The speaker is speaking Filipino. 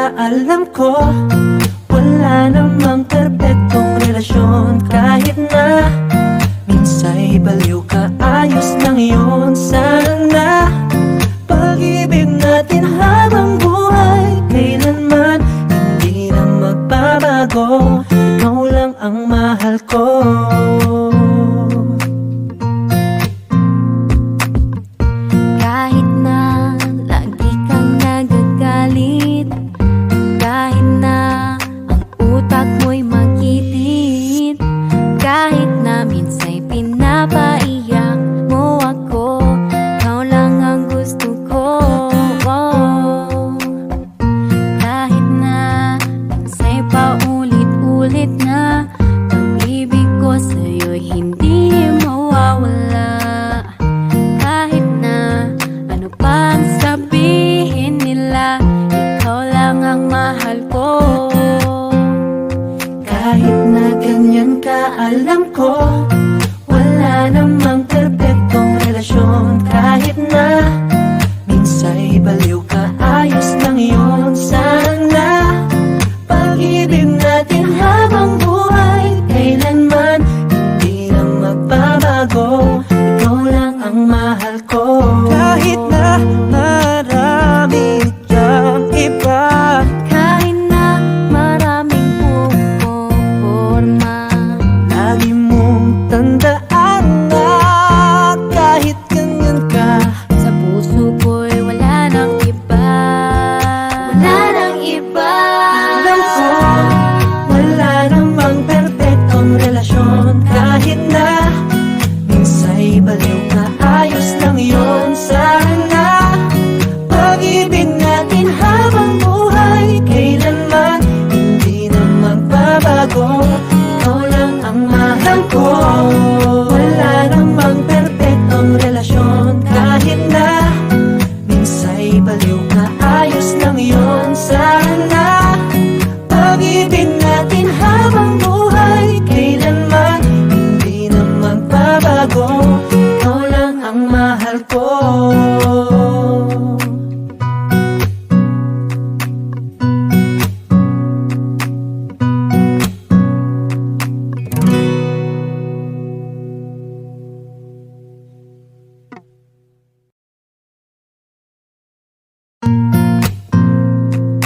ka, alam ko wala namang perpektong relasyon. Kahit na minsa'y baliw ka, ayos lang yun. Sana pag-ibig natin habang buhay, kailanman hindi na magbabago. Ikaw lang ang mahal ko. Kahit na lagi kang nagagalit, kahit na ang utak mo'y magkitid, kahit na minsa'y pinapaiyak mo ako, ikaw lang ang gusto ko. Kahit na minsa'y paulit-ulit na pag-ibig ko sa'yo'y hindi mawawala. Kahit na ano pa ang sabihin nila, ikaw lang ang mahal ko. Kahit na ganyan ka, alam ko wala namang perpektong relasyon. Kahit na minsa'y baliw ka, ayos lang yun. Sana pag-ibig natin habang buhay, kailanman hindi na magbabago. Ikaw lang ang mahal ko. Kahit na